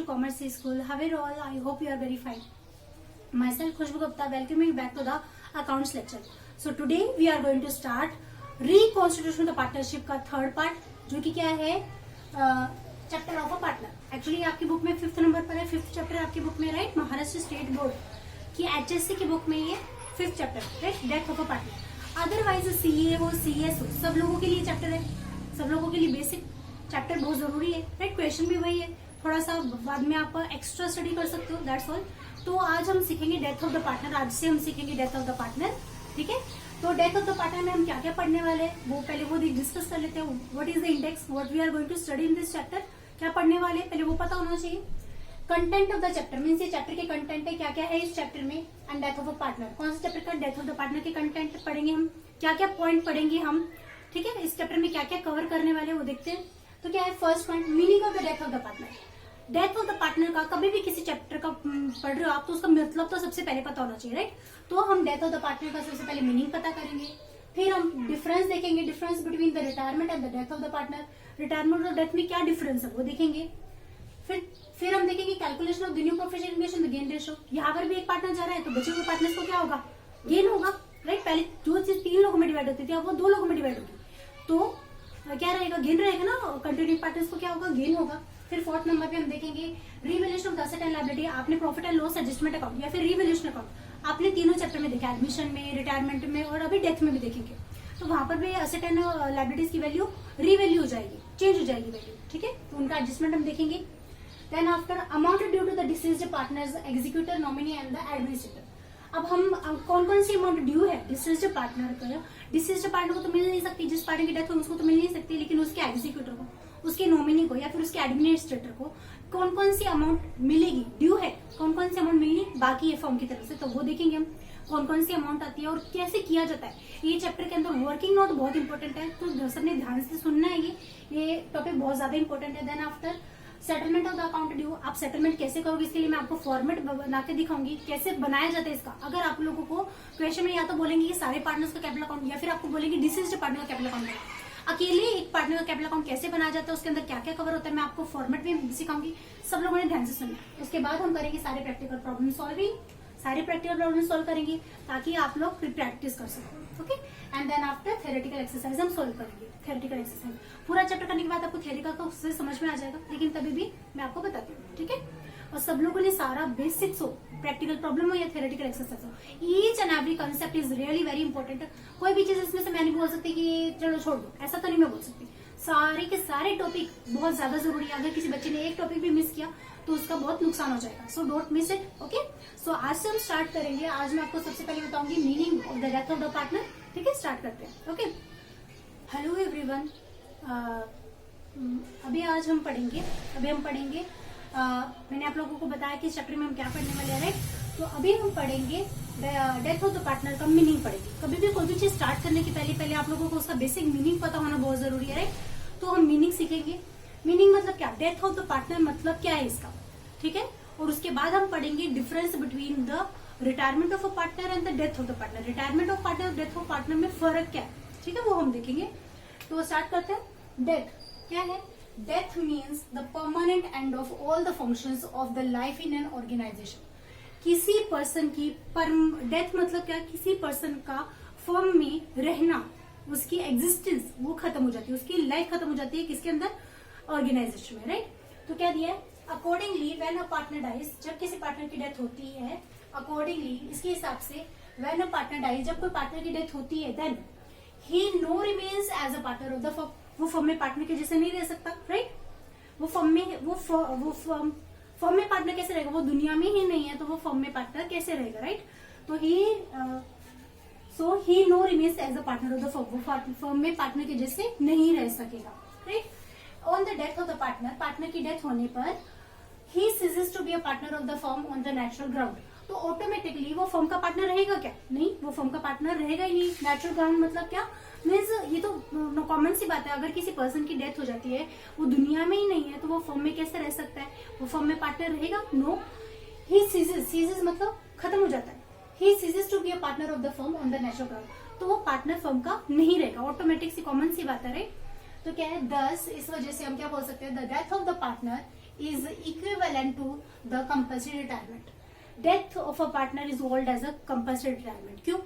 Commerce School. How are you all? I hope you are very fine. Myself Khushbu Gupta welcoming back to the accounts lecture. So today we are going to start reconstitution of the partnership का third part जो कि क्या है chapter of a partner. Actually आपकी book में 5th number पर है, 5th chapter आपकी बुक में, राइट. महाराष्ट्र स्टेट बोर्ड की HSC की बुक में ये 5th chapter, right, death of a partner. Otherwise CA हो CS हो सब लोगों के लिए चैप्टर है, सब लोगों के लिए बेसिक चैप्टर बहुत जरूरी है, राइट. क्वेश्चन भी वही है, थोड़ा सा बाद में आप एक्स्ट्रा स्टडी कर सकते हो, दैट्स ऑल. तो आज हम सीखेंगे डेथ ऑफ द पार्टनर. आज से हम सीखेंगे डेथ ऑफ द पार्टनर, ठीक है. तो डेथ ऑफ द पार्टनर में हम क्या क्या पढ़ने वाले हैं वो पहले वो डिस्कस कर लेते हैं. What is the index, what we are going to study in this chapter, क्या पढ़ने वाले हैं पहले वो पता होना चाहिए. Content of the chapter means ये चैप्टर के कंटेंट है, क्या क्या है इस चैप्टर में. And death of a partner, कौन सा चैप्टर का डेथ ऑफ द पार्टनर के कंटेंट पढ़ेंगे हम, क्या क्या पॉइंट पढ़ेंगे हम, ठीक है. इस चैप्टर में क्या क्या कवर करने वाले वो देखते हैं. तो क्या है first point, meaning of the death of the partner. Death of the partner का कभी भी किसी चैप्टर का पढ़ रहे हो आप तो उसका मतलब तो सबसे पहले पता होना चाहिए, राइट. तो हम डेथ ऑफ द पार्टनर का सबसे पहले मीनिंग पता करेंगे, फिर हम डिफरेंस देखेंगे, difference between the retirement and the death of the partner. Retirement और डेथ में क्या डिफरेंस है वो देखेंगे. फिर हम देखेंगे calculation of the new profession the gain ratio. यहाँ पर भी एक पार्टनर जा रहा है तो बचे हुए पार्टनर्स को क्या होगा, गेन होगा, राइट. पहले जो चीज 3 लोगों में डिवाइड होती थी अब वो 2 लोगों में डिवाइड होगी तो क्या रहेगा, गेन रहेगा ना. कंटिन्यूइंग पार्टनर्स को क्या होगा, गेन होगा. फिर 4th नंबर पे हम देखेंगे revaluation of the asset and liability. आपने profit and loss adjustment account या फिर रिवैल्यूएशन अकाउंट आपने तीनों चैप्टर में देखा, एडमिशन में, रिटायरमेंट में और अभी डेथ में भी देखेंगे. तो वहां पर भी एसेट एंड लायबिलिटीज की वैल्यू रिवैल्यू हो जाएगी, चेंज हो जाएगी वैल्यू, ठीक है. तो उनका एडजस्टमेंट हम देखेंगे. Then after amount due to the deceased partners, executor, nominee and the administrator. अब हम कौन कौन सी अमाउंट ड्यू है डिसीज्ड पार्टनर को. डिसीज्ड पार्टनर को तो मिल नहीं सकती, जिस पार्टनर की डेथ हो उसको तो मिल नहीं सकती, लेकिन उसके एग्जीक्यूटर को, उसके नॉमिनी को या फिर उसके एडमिनिस्ट्रेटर को कौन कौन सी अमाउंट मिलेगी, ड्यू है, कौन कौन सी अमाउंट मिलेगी बाकी है फर्म की तरफ से. तो वो देखेंगे हम कौन कौन सी अमाउंट आती है और कैसे किया जाता है. ये चैप्टर के अंदर वर्किंग नोट बहुत इंपॉर्टेंट है, तो सबने ध्यान से सुनना है. ये टॉपिक बहुत ज्यादा इंपॉर्टेंट है. Then after settlement of the account due. आप सेटलमेंट कैसे करोगे इसके लिए मैं आपको फॉर्मेट बना के दिखाऊंगी कैसे बनाया जाता है इसका. अगर आप लोगों को क्वेश्चन में या तो बोलेंगे कि सारे पार्टनर्स का कैपिटल अकाउंट या फिर आपको बोलेंगे डिसीज्ड पार्टनर का कैपिटल अकाउंट. अकेले एक पार्टनर का कैपिटल अकाउंट कैसे बनाया जाता है, उसके अंदर क्या क्या कवर होता है, मैं आपको फॉर्मेट में सिखाऊंगी. सब लोगों ने ध्यान से सुनना. उसके बाद हम करेंगे सारे प्रैक्टिकल प्रॉब्लम सॉल्विंग, सारे प्रैक्टिकल प्रॉब्लम सॉल्व करेंगे ताकि आप लोग प्रैक्टिस कर सको, okay. And then after theoretical exercise हम सॉल्व करेंगे. थ्योरेटिकल एक्सरसाइज पूरा चैप्टर करने के बाद आपको थ्योरेटिकल का उससे समझ में आ जाएगा, लेकिन तभी भी मैं आपको बताती हूँ, ठीक है. और सब लोगों ने सारा बेसिक्स हो, प्रैक्टिकल प्रॉब्लम हो या थ्योरेटिकल एक्सरसाइज हो, each and every concept is really very important. कोई भी चीज इसमें से मैं नहीं बोल सकती कि चलो छोड़ दो, ऐसा तो नहीं मैं बोल सकती. सारे के सारे टॉपिक बहुत ज्यादा जरूरी है. अगर किसी बच्चे ने एक टॉपिक भी मिस किया तो उसका बहुत नुकसान हो जाएगा. So don't miss it, okay. So आज से हम स्टार्ट करेंगे. आज मैं आपको सबसे पहले बताऊंगी meaning of the death of the partner, ठीक है. स्टार्ट करते हैं, ओके. Hello everyone. अभी हम पढ़ेंगे मैंने आप लोगों को बताया कि इस चैप्टर में हम क्या पढ़ने वाले हैं, राइट. तो अभी हम पढ़ेंगे डेथ ऑफ द पार्टनर का मीनिंग पढ़ेंगे. कभी भी कोई भी चीज स्टार्ट करने के पहले आप लोगों को उसका बेसिक मीनिंग पता होना बहुत जरूरी है, राइट. तो हम मीनिंग सीखेंगे. मीनिंग मतलब क्या, डेथ ऑफ द पार्टनर मतलब क्या है इसका, ठीक है. और उसके बाद हम पढ़ेंगे difference between the retirement of a partner and the death of the partner. Retirement of partner और डेथ ऑफ पार्टनर में फर्क क्या है, ठीक है, वो हम देखेंगे. तो स्टार्ट करते हैं. डेथ क्या है. Death means the permanent end of all the functions of the life in an organisation. किसी पर्सन की डेथ मतलब क्या, किसी पर्सन का फर्म में रहना, उसकी एग्जिस्टेंस वो खत्म हो जाती है, उसकी लाइफ खत्म हो जाती है किसके अंदर, ऑर्गेनाइजेशन में, राइट. तो क्या दिया है, accordingly when a partner dies, जब किसी पार्टनर की डेथ होती है, अकॉर्डिंगली इसके हिसाब से व्हेन अ पार्टनर डाइज, जब कोई पार्टनर की डेथ होती है, then he no remains as a partner of the firm. वो फर्म में पार्टनर के जैसे नहीं रह सकता, राइट. वो फर्म में पार्टनर कैसे रहेगा, वो दुनिया में ही नहीं है तो वो फर्म में पार्टनर कैसे रहेगा, राइट. तो he no remains as a partner of the firm. वो फर्म में पार्टनर के जैसे नहीं रह सकेगा, right. On the death of the partner की डेथ होने पर he ceases to be a partner of the firm on the natural ground. तो ऑटोमेटिकली वो फर्म का पार्टनर रहेगा क्या, नहीं, वो फर्म का पार्टनर रहेगा ही नहीं. नेचुरल ग्राउंड मतलब क्या, मीन्स ये तो कॉमन सी बात है. अगर किसी पर्सन की डेथ हो जाती है, वो दुनिया में ही नहीं है तो वो फर्म में कैसे रह सकता है, वो फर्म में पार्टनर रहेगा, नो. ही सीजेस मतलब खत्म हो जाता है. He ceases to be a partner of the firm on the natural ground. तो वो पार्टनर फर्म का नहीं रहेगा, ऑटोमेटिक सी कॉमन सी बात है, राइट. तो क्या है 10, इस वजह से हम क्या बोल सकते हैं, the death of the partner is equivalent to the compulsory retirement. Death of a partner is old age a compulsory retirement. क्यों?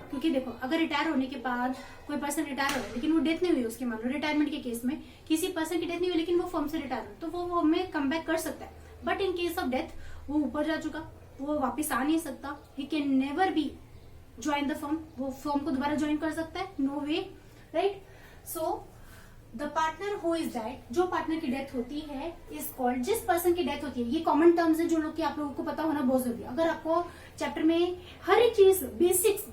क्योंकि देखो, अगर रिटायर होने के बाद कोई पर्सन रिटायर हो रहा है लेकिन वो डेथ नहीं हुई उसकी, मान लो रिटायरमेंट के केस में किसी पर्सन की डेथ नहीं हुई लेकिन वो फर्म से रिटायर हो, तो वो हमें कम बैक कर सकता है। But in case of death वो ऊपर जा चुका, वो वापस आ नहीं सकता, he can never be join the firm. वो फर्म को दोबारा ज्वाइन कर सकता है? No way, right. So the partner who is dead, जो पार्टनर की डेथ होती है, इज कॉल्ड, जिस पर्सन की डेथ होती है, ये कॉमन टर्म्स है जो लोग कि आप लोगों को पता होना बहुत जरूरी है। अगर आपको चैप्टर में हर एक चीज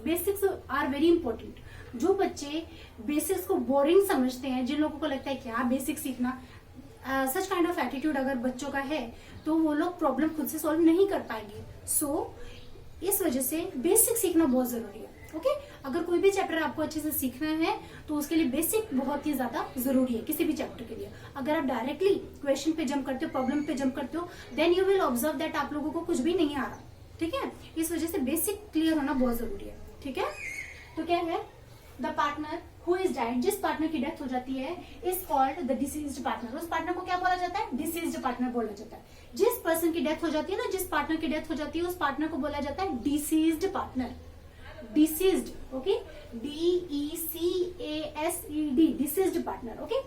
बेसिक्स आर वेरी इंपॉर्टेंट। जो बच्चे बेसिक्स को बोरिंग समझते हैं, जिन लोगों को लगता है क्या बेसिक सीखना, सच काइंड ऑफ एटीट्यूड अगर बच्चों का है तो वो लोग प्रॉब्लम खुद से सॉल्व नहीं कर पाएंगे। सो इस वजह से बेसिक सीखना बहुत जरूरी है। ओके, अगर कोई भी चैप्टर आपको अच्छे से सीखना है तो उसके लिए बेसिक बहुत ही ज्यादा जरूरी है किसी भी चैप्टर के लिए। अगर आप डायरेक्टली क्वेश्चन पे जंप करते हो, प्रॉब्लम पे जंप करते हो, then you will observe that आप लोगों को कुछ भी नहीं आ रहा। ठीक है, इस वजह से बेसिक क्लियर होना बहुत जरूरी है। ठीक है, तो क्या है, the partner who is died, जिस पार्टनर की डेथ हो जाती है, is called the deceased partner. उस पार्टनर को क्या बोला जाता है? डिसीज्ड पार्टनर बोला जाता है। जिस पर्सन की डेथ हो जाती है ना, जिस पार्टनर की डेथ हो जाती है, उस पार्टनर को बोला जाता है deceased partner. Deceased, okay, DECASED, deceased partner. Okay,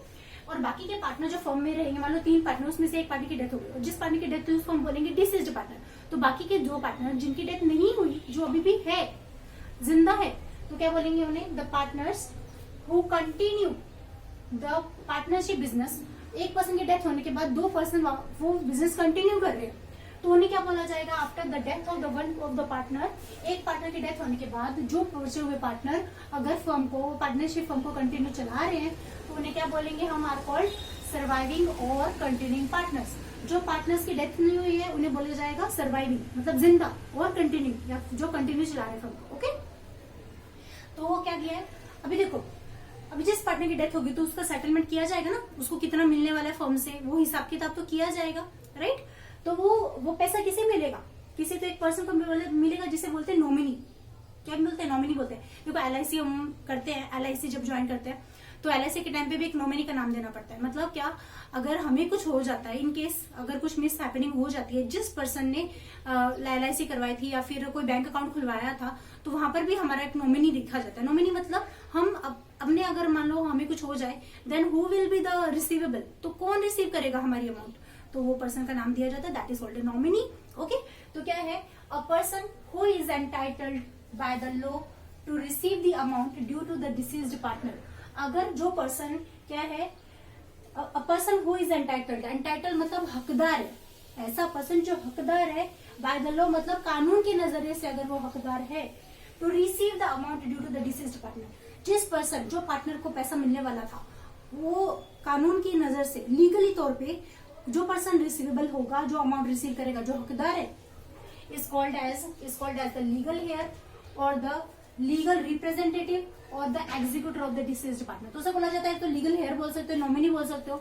और बाकी के पार्टनर जो फर्म में रहेंगे, मान लो 3 पार्टनर, उसमें से एक पार्टनर की डेथ हो गई और जिस पार्टनर की डेथ हुई उसको हम बोलेंगे डिसीज्ड पार्टनर। तो बाकी के 2 पार्टनर जिनकी डेथ नहीं हुई, जो अभी भी है, जिंदा है, तो क्या बोलेंगे उन्हें? The partners who continue the partnership business. एक पर्सन की डेथ होने के बाद 2 पर्सन वो बिजनेस कंटिन्यू कर रहे हैं, तो उन्हें क्या बोला जाएगा? After the death of the one of the partner, एक पार्टनर की डेथ होने के बाद जो बचे हुए पार्टनर अगर फर्म को, पार्टनरशिप फर्म को कंटिन्यू चला रहे हैं, तो उन्हें क्या बोलेंगे? हम आर कॉल्ड सर्वाइविंग और कंटिन्यूइंग पार्टनर्स। जो पार्टनर्स की डेथ नहीं हुई है उन्हें बोला जाएगा सर्वाइविंग, मतलब जिंदा, और कंटिन्यू, या जो कंटिन्यू चला रहे हैं फर्म को। ओके, तो वो क्या किया है? अभी देखो, अभी जिस पार्टनर की डेथ होगी तो उसका सेटलमेंट किया जाएगा ना, उसको कितना मिलने वाला है फर्म से, वो हिसाब किताब तो किया जाएगा, राइट। तो वो पैसा किसे मिलेगा? किसी तो एक पर्सन को मिलेगा जिसे बोलते हैं नॉमिनी। क्या बोलते हैं? नॉमिनी बोलते हैं। देखो LIC हम करते हैं, LIC जब ज्वाइन करते हैं तो LIC के टाइम पे भी एक नॉमिनी का नाम देना पड़ता है। मतलब क्या, अगर हमें कुछ हो जाता है, इन केस अगर कुछ मिस हैपनिंग हो जाती है, जिस पर्सन ने LIC करवाई थी या फिर कोई बैंक अकाउंट खुलवाया था, तो वहां पर भी हमारा एक नॉमिनी लिखा जाता है। नॉमिनी मतलब हम अपने, अगर मान लो हमें कुछ हो जाए, then who will be the receivable, तो कौन रिसीव करेगा हमारी अमाउंट, तो वो पर्सन का नाम दिया जाता है, that is called a nominee. Okay, तो क्या है? A person who is entitled by the law to receive the amount due to the deceased partner. अगर जो पर्सन क्या है, a person who is entitled, entitled मतलब हकदार है, ऐसा पर्सन जो हकदार है, बाय द लॉ मतलब कानून के नजरिए से अगर वो हकदार है, to receive the amount due to the deceased partner. जिस पर्सन, जो पार्टनर को पैसा मिलने वाला था, वो कानून की नजर से, लीगली तौर पे जो पर्सन रिसीवेबल होगा, जो अमाउंट रिसीव करेगा, जो हकदार है, is called as the legal heir और द लीगल रिप्रेजेंटेटिव और the executor of the deceased partner. तो उसे बोला जाता है, तो लीगल हेयर बोल सकते हो, नॉमिनी बोल सकते हो,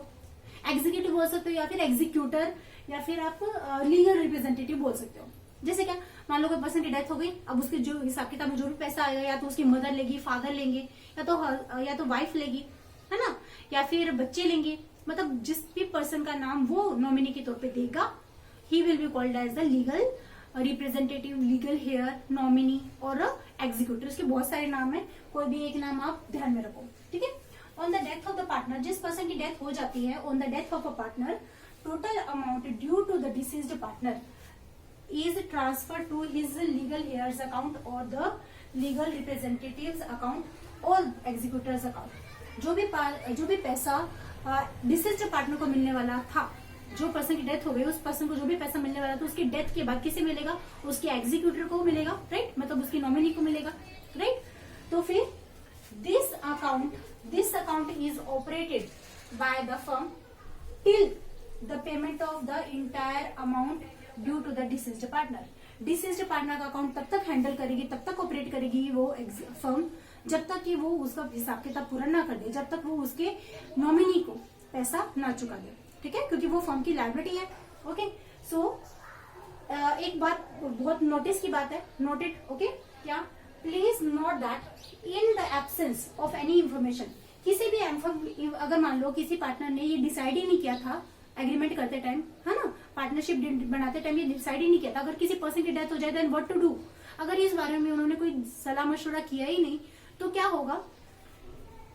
एग्जीक्यूटिव बोल सकते हो, या फिर एग्जीक्यूटर, या फिर आप लीगल रिप्रेजेंटेटिव बोल सकते हो। जैसे क्या, मान लो कोई पर्सन की डेथ हो गई, अब उसके जो हिसाब किताब में जो भी पैसा आएगा, या तो उसकी मदर लेगी, फादर लेंगे, या तो वाइफ लेगी, है ना, या फिर बच्चे लेंगे, मतलब जिस भी पर्सन का नाम वो नॉमिनी के तौर पे देगा, he will be called as the legal representative, legal heir, nominee और एग्जीक्यूटिव। इसके बहुत सारे नाम है, कोई भी एक नाम आप ध्यान में रखो। ठीक है, on the death of the partner, जिस पर्सन की डेथ हो जाती है, on the death of a partner, total amount due to the deceased partner is transferred to his legal heirs account or the legal representatives account or executors account। जो भी पैसा deceased partner को मिलने वाला था, जो पर्सन की death हो गई, उस पर्सन को जो भी पैसा मिलने वाला था, उसकी डेथ के बाद किसे मिलेगा? उसके एग्जीक्यूटर को मिलेगा, राइट, मतलब उसकी नॉमिनी को मिलेगा, राइट। तो फिर this account is operated by the firm till the payment of the entire amount due to the deceased partner. Deceased partner का अकाउंट तब तक हैंडल करेगी, तब तक ऑपरेट करेगी वो फर्म, जब तक कि वो उसका हिसाब किताब पूरा ना कर दे, जब तक वो उसके नॉमिनी को पैसा ना चुका दे। ठीक है, क्योंकि वो फर्म की लायबिलिटी है। ओके, सो एक बात बहुत नोटिस की बात है, नोटेड। ओके, क्या? Please note that in the absence of any information, किसी भी अगर मान लो किसी पार्टनर ने ये डिसाइड ही नहीं किया था एग्रीमेंट करते टाइम, है ना, पार्टनरशिप बनाते टाइम ये डिसाइड ही नहीं किया था, अगर किसी पर्सन की डेथ हो जाए देन व्हाट टू डू, अगर इस बारे में उन्होंने कोई सलाह मशवरा किया ही नहीं तो क्या होगा।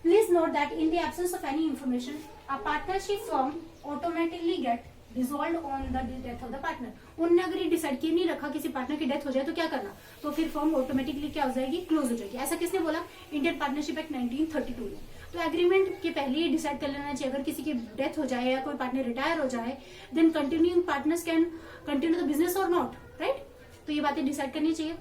Please note that in the absence of any information a partnership form automatically gate dissolved on the death of the partner. उन्होंने अगर ये डिसाइड किए नहीं रखा किसी पार्टनर की डेथ हो जाए तो क्या करना, तो फिर फॉर्म ऑटोमेटिकली क्या हो जाएगी, क्लोज हो जाएगी। ऐसा किसने बोला, इंडियन पार्टनरशिप एक्ट 1932 में। तो एग्रीमेंट के पहले ही डिसाइड कर लेना चाहिए, अगर किसी की डेथ हो जाए या कोई पार्टनर रिटायर हो जाए then continuing partners can continue the business और नॉट, राइट। तो ये बातें डिसाइड करनी चाहिए।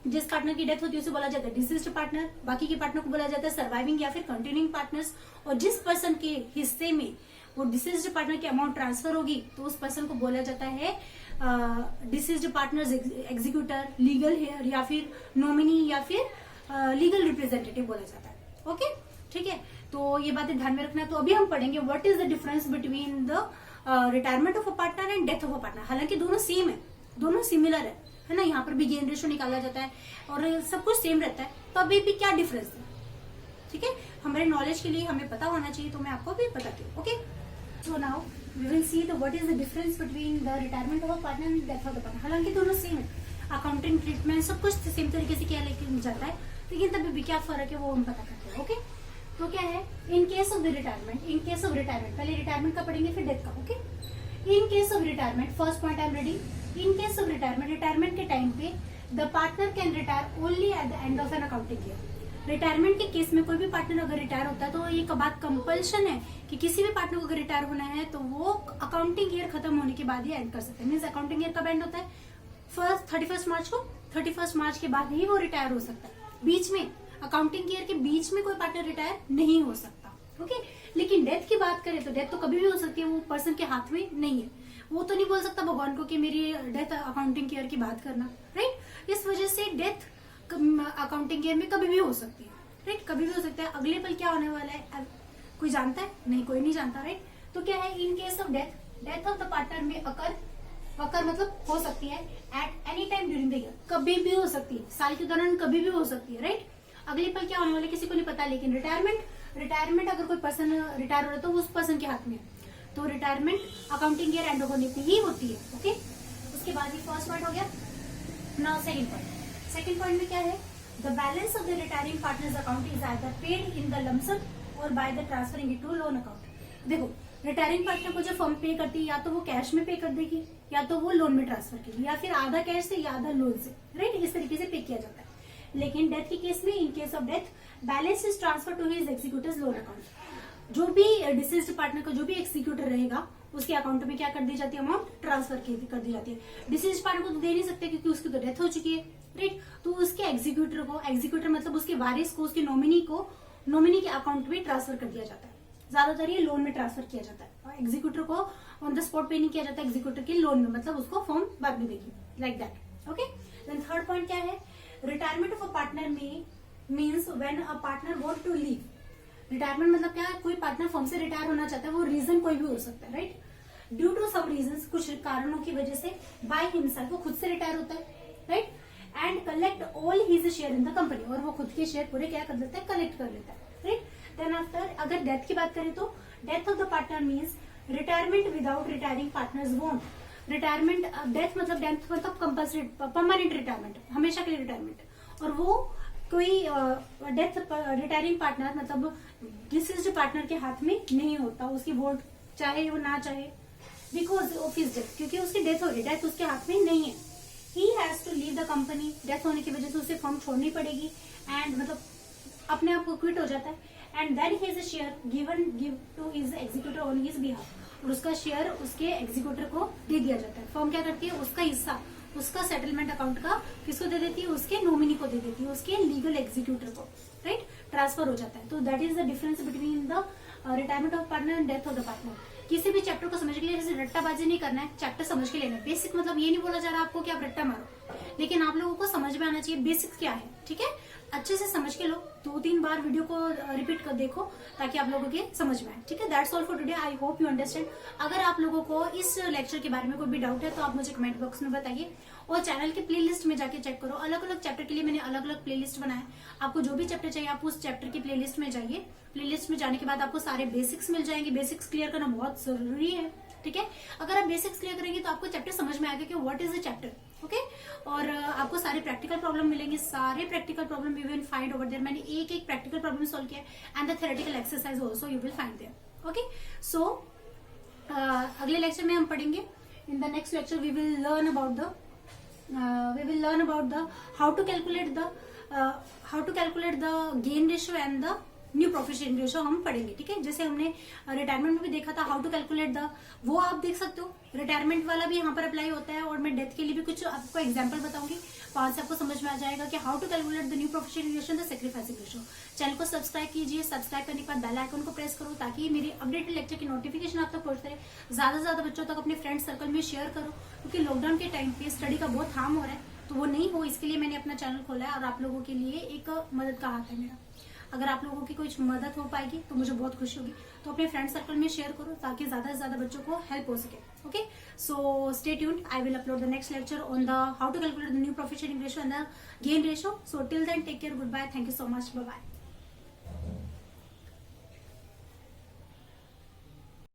जिस पार्टनर की डेथ होती है उसे बोला जाता है डिसीज्ड पार्टनर, बाकी के पार्टनर को बोला जाता है सर्वाइविंग या फिर कंटिन्यूइंग पार्टनर्स। और जिस पर्सन के हिस्से में वो डिसीज्ड पार्टनर की अमाउंट ट्रांसफर होगी तो उस पर्सन को बोला जाता है deceased partners executor, legal heir या फिर नॉमिनी या फिर लीगल रिप्रेजेंटेटिव बोला जाता है। ओके, ठीक है, तो ये बातें ध्यान में रखना। तो अभी हम पढ़ेंगे what is the difference between the retirement of a partner and death of a partner. हालांकि दोनों सेम है, दोनों सिमिलर है ना, यहाँ पर भी गेन रेशो निकाला जाता है और सब कुछ सेम रहता है, तो अभी भी क्या डिफरेंस है, ठीक है, हमारे नॉलेज के लिए हमें पता होना चाहिए, तो मैं आपको भी बताती हूँ। Okay, so now we will see the what is the difference between the retirement of a partner and death of the partner. हालांकि दोनों सेम है, अकाउंटिंग ट्रीटमेंट सब कुछ सेम तरीके से क्या लेके जाता है, लेकिन तभी भी क्या फर्क है वो हम पता करते हैं। ओके, तो क्या है, इन case of the retirement, in case of retirement, पहले रिटायरमेंट का पढ़ेंगे फिर डेथ का। Okay, in case of retirement, first point I am ready. In case of retirement, retirement के टाइम पे the partner can retire only at the end of an accounting year. Retirement के case में कोई भी partner अगर retire होता है तो ये बात कंपल्शन है कि किसी भी पार्टनर को अगर रिटायर होना है तो वो अकाउंटिंग ईयर खत्म होने के बाद ही एंड कर सकते हैं। मीन्स अकाउंटिंग ईयर कब एंड होता है, 31 मार्च को, 31 मार्च के बाद ही वो रिटायर हो सकता है। बीच में अकाउंटिंग ईयर के बीच में कोई पार्टनर रिटायर नहीं हो सकता। ओके, लेकिन डेथ की बात करें तो डेथ तो कभी भी हो सकती है, वो पर्सन के हाथ में नहीं है। वो तो नहीं बोल सकता भगवान को कि मेरी डेथ अकाउंटिंग ईयर की बात करना, राइट। इस वजह से डेथ अकाउंटिंग ईयर में कभी भी हो सकती है, राइट, कभी भी हो सकता है। अगले पल क्या होने वाला है कोई जानता है, नहीं, कोई नहीं जानता, राइट। तो क्या है, इन case of death, death of the partner में अकर मतलब हो सकती है at any time during the year, कभी भी हो सकती है, साल के दौरान कभी भी हो सकती है, राइट। अगले पल क्या होने वाला है किसी को नहीं पता, लेकिन रिटायरमेंट अगर कोई पर्सन रिटायर हो रहा है तो उस पर्सन के हाथ में है। तो रिटायरमेंट अकाउंटिंग ईयर एंड होने पे ही होती है। ओके, उसके बाद ये फर्स्ट पॉइंट हो गया। नाउ सेकंड पॉइंट में क्या है, the balance of the retiring partners account is either paid in the lump sum or by the transferring it to loan account. देखो, रिटायरिंग पार्टनर को जब फर्म पे करती है या तो वो कैश में पे कर देगी या तो वो लोन में ट्रांसफर करेगी या फिर आधा कैश से या आधा लोन से, राइट, इस तरीके से पे किया जाता है। लेकिन डेथ के केस में, in case of death, balance is transfer to his executive loan account. जो भी डिसीज्ड पार्टनर का जो भी एग्जीक्यूटर रहेगा उसके अकाउंट में क्या कर दी जाती है, अमाउंट ट्रांसफर कर दी जाती है। डिसीज्ड पार्टनर को तो दे नहीं सकते क्योंकि उसकी तो डेथ हो चुकी है, राइट। तो उसके एग्जीक्यूटर मतलब उसके वारिस को, उसके नॉमिनी के अकाउंट में ट्रांसफर कर दिया जाता है। ज्यादातर ये लोन में ट्रांसफर किया जाता है और एग्जीक्यूटर को ऑन द स्पॉट पे नहीं किया जाता, एग्जीक्यूटर के लोन में, मतलब उसको फॉर्म बाद में देगी, like that. Okay, then third point क्या है, रिटायरमेंट ऑफ अ पार्टनर में means when a partner want to leave. Retirement मतलब क्या है, कोई पार्टनर फर्म से रिटायर होना चाहता है, वो रीजन कोई भी हो सकता है, right. Due to some reasons, कुछ कारणों की वजह से, बाय हिमसेल्फ, वो खुद से रिटायर होता है, right, and collect all his share in the company, और वो खुद के शेयर पूरे क्या कर देता है, कलेक्ट कर लेता है, राइट। देन आफ्टर अगर डेथ की बात करें तो death of the partner means retirement without retiring partners want. Retirement, death मतलब कंपल्सरी परमानेंट रिटायरमेंट, हमेशा के लिए रिटायरमेंट, और वो कोई डेथ रिटायरिंग पार्टनर मतलब डिसीज्ड पार्टनर के हाथ में नहीं होता, उसकी वोट चाहे वो ना चाहे, बिकॉज ऑफ हिज डेथ, क्योंकि उसकी डेथ हो रही है, डेथ उसके हाथ में नहीं है। He has to leave the company, death होने की वजह से उसे फर्म छोड़नी पड़ेगी, एंड मतलब अपने आप को क्विट हो जाता है, and then his share give to his executor on his behalf, और उसका शेयर उसके एग्जीक्यूटर को दे दिया जाता है। फर्म क्या करती है, उसका हिस्सा, उसका सेटलमेंट अकाउंट का किसको दे देती है, उसके नॉमिनी को दे देती है, उसके लीगल एग्जीक्यूटर को, राइट, ट्रांसफर हो जाता है। तो that is the difference between the retirement of partner and death of the partner. किसी भी चैप्टर को समझने के लिए जैसे रट्टाबाजी नहीं करना है, चैप्टर समझ के लेना है। बेसिक मतलब ये नहीं बोला जा रहा आपको कि आप रट्टा मारो, लेकिन आप लोगों को समझ में आना चाहिए बेसिक्स क्या है, ठीक है। अच्छे से समझ के लो, 2-3 बार वीडियो को रिपीट कर देखो ताकि आप लोगों के समझ में आए, ठीक है। That's all for today, I hope you understand. अगर आप लोगों को इस लेक्चर के बारे में कोई भी डाउट है तो आप मुझे कमेंट बॉक्स में बताइए, और चैनल के प्लेलिस्ट में जाके चेक करो। अलग अलग चैप्टर के लिए मैंने अलग अलग प्लेलिस्ट बनाया है। आपको जो भी चैप्टर चाहिए आप उस चैप्टर की प्लेलिस्ट में जाइए। प्लेलिस्ट में जाने के बाद आपको सारे बेसिक्स मिल जाएंगे। बेसिक्स क्लियर करना बहुत जरूरी है, ठीक है। अगर आप बेसिक्स क्लियर करेंगे तो आपको चैप्टर समझ में आएगा कि what is the chapter, okay. और आपको सारे प्रैक्टिकल प्रॉब्लम मिलेंगे। सारे practical problem we will find over there. मैंने एक एक प्रैक्टिकल प्रॉब्लम सॉल्व किया है and the theoretical exercise also you will find there, okay. So अगले लेक्चर में हम पढ़ेंगे। In the next lecture we will learn about the how to calculate the gain ratio and the new proficient ratio हम पढ़ेंगे, ठीक है। जैसे हमने रिटायरमेंट में भी देखा था हाउ टू कैलकुलेट द, वो आप देख सकते हो। रिटायरमेंट वाला भी यहाँ पर अप्लाई होता है। और मैं डेथ के लिए भी कुछ आपको एग्जांपल बताऊंगी, वहां से आपको समझ में आ जाएगा कि how to calculate the new proficient ratio, the sacrificing ratio. Channel को सब्सक्राइब कीजिए। सब्सक्राइब करने के बाद बेल आइकन को प्रेस करो ताकि मेरी अपडेटेड लेक्चर की नोटिफिकेशन आप तक पहुंचते रहे। ज्यादा से ज्यादा बच्चों तक अपने फ्रेंड सर्कल में शेयर करो, क्योंकि लॉकडाउन के टाइम पे स्टडी का बहुत हार्म हो रहा है, तो वो नहीं हो इसके लिए मैंने अपना चैनल खोला है और आप लोगों के लिए एक मदद का हाथ है मेरा। अगर आप लोगों की कुछ मदद हो पाएगी तो मुझे बहुत खुशी होगी। तो अपने फ्रेंड सर्कल में शेयर करो ताकि ज्यादा से ज्यादा बच्चों को हेल्प हो सके, okay. So stay tuned, I will upload the next lecture on the how to calculate the new proficient ratio and the gain ratio. So till then take care, good bye, thank you so much, bye bye.